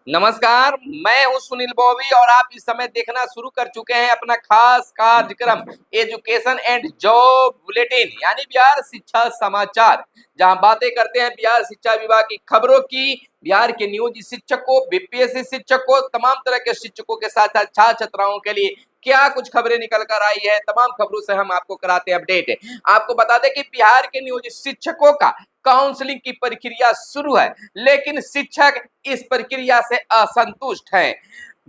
नमस्कार। मैं हूं सुनील बॉबी और आप इस समय देखना शुरू कर चुके हैं अपना खास कार्यक्रम एजुकेशन एंड जॉब बुलेटिन यानी बिहार शिक्षा समाचार, जहां बातें करते हैं बिहार शिक्षा विभाग की खबरों की। बिहार के नियोजित शिक्षकों, बीपीएससी शिक्षकों, तमाम तरह के शिक्षकों के साथ साथ छात्र छात्राओं के लिए क्या कुछ खबरें निकल कर आई है, तमाम खबरों से हम आपको कराते हैं अपडेट। आपको बता दें कि बिहार के नियोजित शिक्षकों का काउंसलिंग की प्रक्रिया शुरू है, लेकिन शिक्षक इस प्रक्रिया से असंतुष्ट हैं।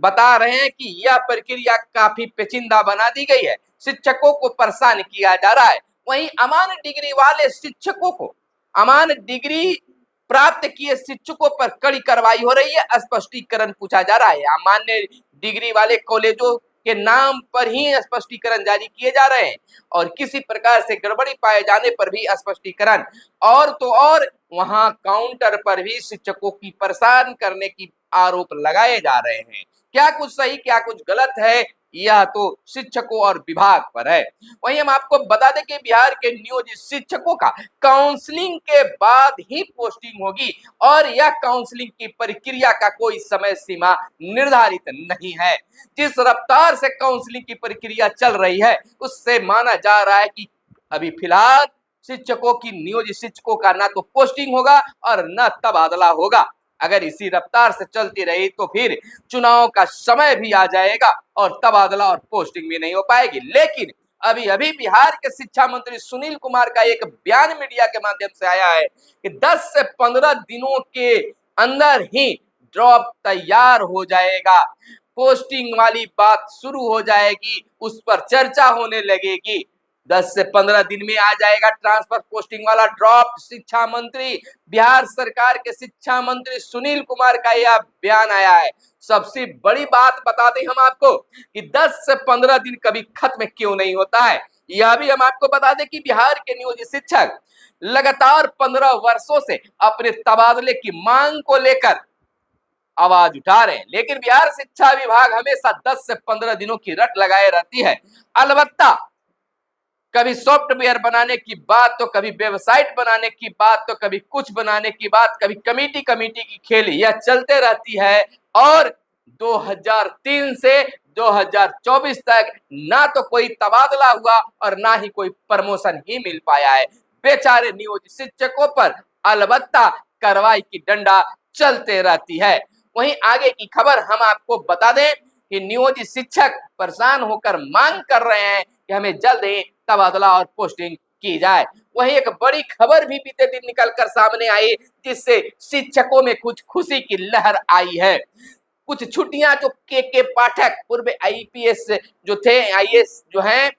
बता रहे हैं कि यह प्रक्रिया काफी पेचीदा बना दी गई है, शिक्षकों को परेशान किया जा रहा है। वहीं अमान्य डिग्री वाले शिक्षकों को, अमान्य डिग्री प्राप्त किए शिक्षकों पर कड़ी कार्रवाई हो रही है, स्पष्टीकरण पूछा जा रहा है। अमान्य डिग्री वाले कॉलेजों के नाम पर ही स्पष्टीकरण जारी किए जा रहे हैं और किसी प्रकार से गड़बड़ी पाए जाने पर भी स्पष्टीकरण। और तो और वहां काउंटर पर भी शिक्षकों की परेशान करने की आरोप लगाए जा रहे हैं। क्या कुछ सही क्या कुछ गलत है, यह तो शिक्षकों और विभाग पर है। वहीं हम आपको बता दें कि बिहार के नियोजित शिक्षकों का काउंसलिंग के बाद ही पोस्टिंग होगी और यह काउंसलिंग की प्रक्रिया का कोई समय सीमा निर्धारित नहीं है। जिस रफ्तार से काउंसलिंग की प्रक्रिया चल रही है, उससे माना जा रहा है कि अभी फिलहाल शिक्षकों की, नियोजित शिक्षकों का ना तो पोस्टिंग होगा और न तबादला होगा। अगर इसी रफ्तार से चलती रही तो फिर चुनाव का समय भी आ जाएगा और तबादला और पोस्टिंग भी नहीं हो पाएगी। लेकिन अभी अभी बिहार के शिक्षा मंत्री सुनील कुमार का एक बयान मीडिया के माध्यम से आया है कि 10 से 15 दिनों के अंदर ही ड्रॉप तैयार हो जाएगा, पोस्टिंग वाली बात शुरू हो जाएगी, उस पर चर्चा होने लगेगी। 10 से 15 दिन में आ जाएगा ट्रांसफर पोस्टिंग वाला ड्रॉप। शिक्षा मंत्री, बिहार सरकार के शिक्षा मंत्री सुनील कुमार का यह बयान आया है। सबसे बड़ी बात बता दें हम आपको कि 10 से 15 दिन कभी खत्म क्यों नहीं होता है। यह भी हम आपको बता दें कि बिहार के नियोजित शिक्षक लगातार 15 वर्षों से अपने तबादले की मांग को लेकर आवाज उठा रहे हैं, लेकिन बिहार शिक्षा विभाग हमेशा 10 से 15 दिनों की रट लगाए रहती है। अलबत्ता कभी सॉफ्टवेयर बनाने की बात, तो कभी वेबसाइट बनाने की बात, तो कभी कुछ बनाने की बात, कभी कमेटी कमेटी की खेल, यह चलते रहती है। और 2003 से 2024 तक ना तो कोई तबादला हुआ और ना ही कोई प्रमोशन ही मिल पाया है। बेचारे नियोजित शिक्षकों पर अलबत्ता कार्रवाई की डंडा चलते रहती है। वहीं आगे की खबर हम आपको बता दें कि नियोजित शिक्षक परेशान होकर मांग कर रहे हैं कि हमें जल्द ही तबादला और पोस्टिंग की जाए। वहीं एक बड़ी खबर भी बीते दिन निकलकर सामने आई, जिससे शिक्षकों में कुछ खुशी की लहर आई है। कुछ छुट्टियां जो के पाठक, पूर्व आईपीएस जो थे, आईएएस जो हैं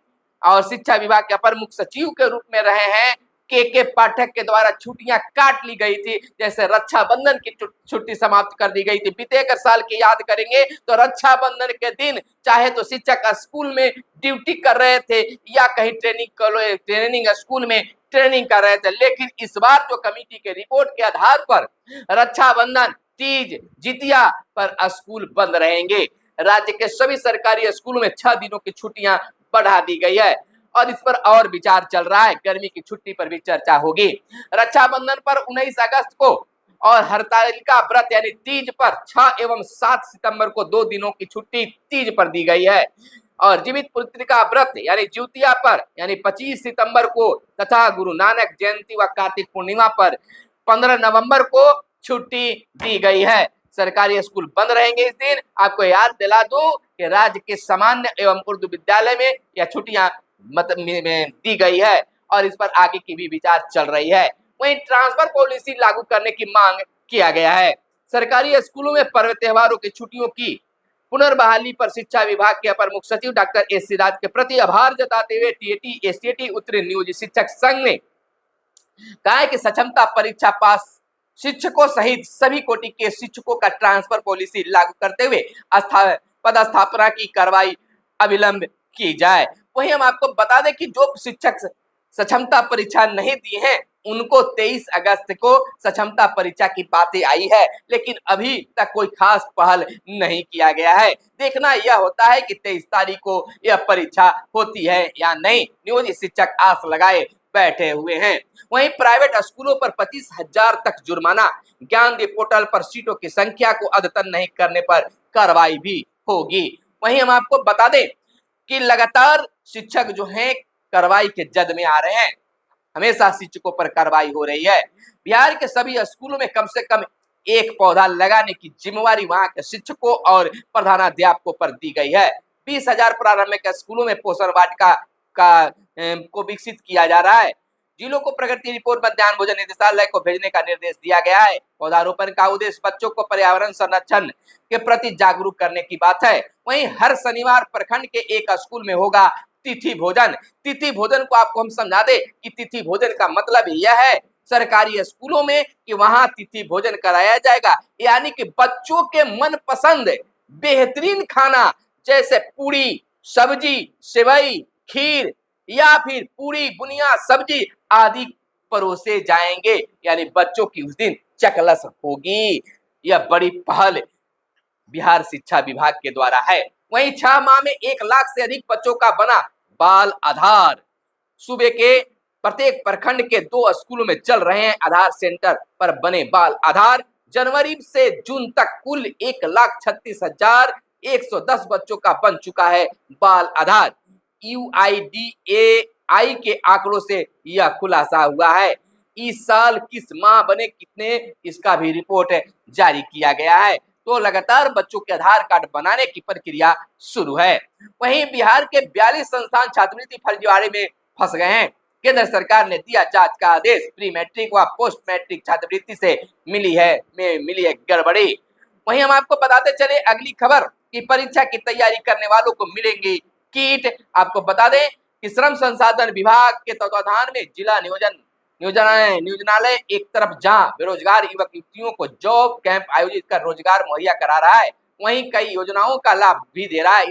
और शिक्षा विभाग के अपर मुख्य सचिव के रूप में रहे हैं, के पाठक के द्वारा छुट्टियां काट ली गई थी। जैसे रक्षाबंधन की छुट्टी समाप्त कर दी गई थी। बीते एक साल की याद करेंगे तो रक्षाबंधन के दिन चाहे तो शिक्षक स्कूल में ड्यूटी कर रहे थे या कहीं ट्रेनिंग स्कूल में ट्रेनिंग कर रहे थे, लेकिन इस बार जो कमेटी के रिपोर्ट के आधार पर रक्षाबंधन, तीज, जितिया पर स्कूल बंद रहेंगे। राज्य के सभी सरकारी स्कूलों में 6 दिनों की छुट्टियां बढ़ा दी गई है और इस पर और विचार चल रहा है। गर्मी की छुट्टी पर भी चर्चा होगी। रक्षाबंधन पर 19 अगस्त को और हरतालिका व्रत यानी तीज पर 6 एवं 7 सितंबर को 2 दिनों की छुट्टी तीज पर दी गई है और जीवित पुत्रिका व्रत यानी ज्योतिया पर यानी 25 सितंबर को तथा गुरु नानक जयंती व कार्तिक पूर्णिमा पर 15 नवंबर को छुट्टी दी गई है। सरकारी स्कूल बंद रहेंगे इस दिन। आपको याद दिला दूं कि राज्य के सामान्य एवं उर्दू विद्यालय में यह छुट्टियां में दी गई है और इस पर आगे की भी विचार चल रही है। वहीं ट्रांसफर पॉलिसी लागू करने की मांग किया गया है। सरकारी स्कूलों में पर्व त्योहारों की छुट्टियों की पुनर्बहाली पर शिक्षा विभाग के अपर मुख्य सचिव डॉक्टर एस सी राज के प्रति आभार जताते हुए टीएटी एसटीटी उत्तरी नियोजित शिक्षक संघ ने कहा है कि सक्षमता परीक्षा पास शिक्षकों सहित सभी कोटि के शिक्षकों का ट्रांसफर पॉलिसी लागू करते हुए पदस्थापना की कार्रवाई अविलंब की जाए। वहीं हम आपको बता दें कि जो शिक्षक सक्षमता परीक्षा नहीं दी है, उनको 23 अगस्त को सक्षमता परीक्षा की बातें आई है, लेकिन अभी तक कोई खास पहल नहीं किया गया है। देखना यह होता है कि 23 तारीख को यह परीक्षा होती है या नहीं। नियोजित शिक्षक आस लगाए बैठे हुए हैं। वहीं प्राइवेट स्कूलों पर 25,000 तक जुर्माना, ज्ञानदीप पोर्टल पर सीटों की संख्या को अद्यतन नहीं करने पर कार्रवाई भी होगी। वहीं हम आपको बता दें कि लगातार शिक्षक जो हैं कार्रवाई के जद में आ रहे हैं। हमेशा शिक्षकों पर कार्रवाई हो रही है। बिहार के सभी स्कूलों में कम से कम एक पौधा लगाने की जिम्मेवारी वहां के शिक्षकों और प्रधानाध्यापकों पर दी गई है। 20,000 प्रारंभिक स्कूलों में पोषण वाटिका को विकसित किया जा रहा है। जिलों को प्रगति रिपोर्ट मध्याह्न भोजन निदेशालय को भेजने का निर्देश दिया गया है। पौधारोपण का उद्देश्य बच्चों को पर्यावरण संरक्षण के प्रति जागरूक करने की बात है। वहीं हर शनिवार प्रखंड के एक स्कूल में होगा तिथि भोजन। तिथि भोजन को आपको हम समझा दें कि तिथि भोजन का मतलब यह है सरकारी स्कूलों में कि वहां तिथि भोजन कराया जाएगा, यानी कि बच्चों के मनपसंद बेहतरीन खाना जैसे पूरी, सब्जी, सेवई, खीर या फिर पूरी, बुनिया, सब्जी आदि परोसे जाएंगे, यानी बच्चों की उस दिन चकलस होगी। यह बड़ी पहल बिहार शिक्षा विभाग के द्वारा है। वहीं 6 माह में 1 लाख से अधिक बच्चों का बना बाल आधार। सूबे के प्रत्येक प्रखंड के 2 स्कूलों में चल रहे हैं आधार सेंटर पर बने बाल आधार। जनवरी से जून तक कुल 1,36,110 बच्चों का बन चुका है बाल आधार। UIDAI के आंकड़ों से यह खुलासा हुआ है। इस साल किस माह बने कितने, इसका भी रिपोर्ट जारी किया गया है। तो लगातार बच्चों के आधार कार्ड बनाने की प्रक्रिया शुरू है। वहीं बिहार के 42 संस्थान छात्रवृत्ति फर्जीवाड़े में फंस गए हैं। केंद्र सरकार ने दिया जांच का आदेश। प्री मैट्रिक व पोस्ट मैट्रिक छात्रवृत्ति से मिली है गड़बड़ी। वहीं हम आपको बताते चले अगली खबर कि परीक्षा की तैयारी करने वालों को मिलेंगी किट। आपको बता दें कि श्रम संसाधन विभाग के तत्वाधान में जिला नियोजनालय एक तरफ जहां बेरोजगार युवक युवतियों को जॉब कैंप आयोजित कर रोजगार मुहैया करा रहा है, वहीं कई योजनाओं का लाभ भी दे रहा है।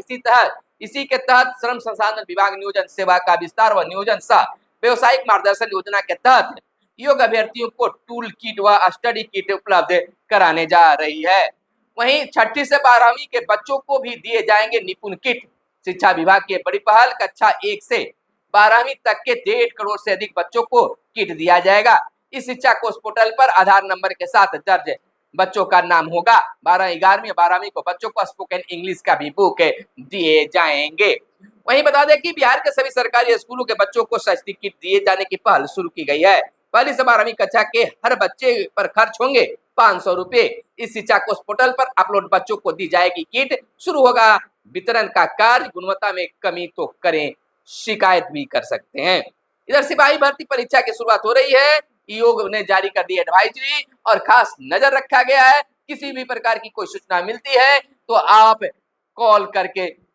इसी के तहत श्रम संसाधन विभाग नियोजन सेवा का विस्तार व नियोजन सह व्यवसायिक मार्गदर्शन योजना के तहत योग्य अभ्यर्थियों को टूल किट व स्टडी किट उपलब्ध कराने जा रही है। वहीं 6ठी से 12वीं के बच्चों को भी दिए जाएंगे निपुण किट। शिक्षा विभाग की बड़ी पहल, कक्षा 1 से 12वीं तक के 1.5 करोड़ से अधिक बच्चों को किट दिया जाएगा। इस शिक्षा कोष पोर्टल पर आधार नंबर के साथ दर्ज बच्चों का नाम होगा। 11वीं 12वीं को बच्चों को स्पोकन इंग्लिश का भी बुक दिए जाएंगे। वहीं बता दें कि बिहार के सभी सरकारी स्कूलों के बच्चों को सस्ती किट दिए जाने की पहल शुरू की गई है। 1ली से 12वीं कक्षा के हर बच्चे पर खर्च होंगे 500 रुपए। इस शिक्षा कोष पोर्टल पर अपलोड बच्चों को दी जाएगी किट। शुरू होगा वितरण का कार्य। गुणवत्ता में कमी तो करें, शिकायत भी कर सकते हैं। इधर सिपाही भर्ती परीक्षा की शुरुआत हो रही है। ईओ ने जारी कर दी एडवाइजरी और खास नजर रखा गया है। किसी भी प्रकार की कोई सूचना मिलती है तो आप कॉल करके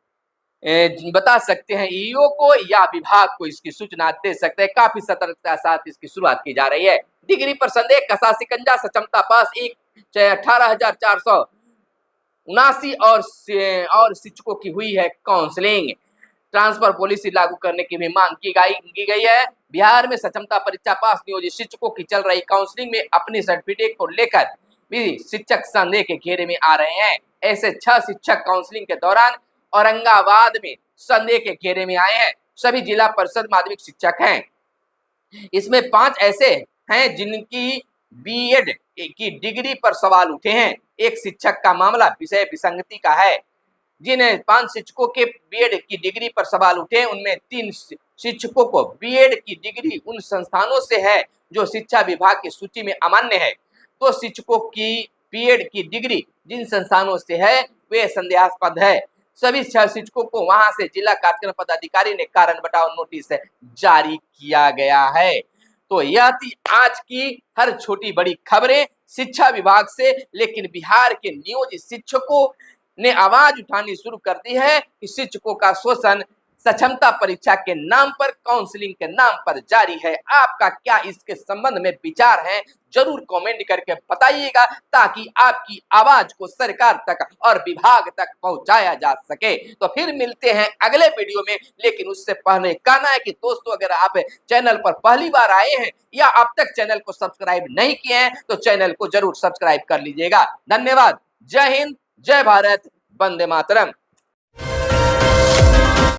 बता सकते हैं ईओ को या विभाग को इसकी सूचना दे सकते हैं। काफी सतर्कता के साथ इसकी शुरुआत की जा रही है। डिग्री पर संदेह, कसा शिकंजा, सक्षमता पास 18,479 और शिक्षकों की हुई है काउंसलिंग। ट्रांसफर पॉलिसी लागू करने की भी मांग की गई है। बिहार में सक्षमता परीक्षा पास नियोजित शिक्षकों की चल रही काउंसलिंग में अपने सर्टिफिकेट को लेकर भी शिक्षक संदेह के घेरे में आ रहे हैं। ऐसे 6 शिक्षक काउंसलिंग के दौरान औरंगाबाद में संदेह के घेरे में आए हैं। सभी जिला परिषद माध्यमिक शिक्षक हैं। इसमें 5 ऐसे हैं जिनकी बीएड की डिग्री पर सवाल उठे हैं। एक शिक्षक का मामला विषय विसंगति का है। जिन 5 शिक्षकों के बीएड की डिग्री पर सवाल उठे, उनमें 3 शिक्षकों को बीएड की डिग्री उन संस्थानों से है जो शिक्षा विभाग की सूची में अमान्य है। 2 शिक्षकों की बीएड की डिग्री जिन संस्थानों से है वे संदेहास्पद है। सभी 6 शिक्षकों को वहां से जिला कार्यक्रम पदाधिकारी ने कारण बताओ नोटिस जारी किया गया है। तो यह थी आज की हर छोटी बड़ी खबरें शिक्षा विभाग से। लेकिन बिहार के नियोजित शिक्षकों ने आवाज उठानी शुरू कर दी है कि शिक्षकों का शोषण सक्षमता परीक्षा के नाम पर, काउंसलिंग के नाम पर जारी है। आपका क्या इसके संबंध में विचार है, जरूर कमेंट करके बताइएगा ताकि आपकी आवाज को सरकार तक और विभाग तक पहुंचाया जा सके। तो फिर मिलते हैं अगले वीडियो में। लेकिन उससे पहले कहना है कि दोस्तों, अगर आप चैनल पर पहली बार आए हैं या अब तक चैनल को सब्सक्राइब नहीं किए हैं तो चैनल को जरूर सब्सक्राइब कर लीजिएगा। धन्यवाद। जय हिंद, जय भारत, वंदे मातरम।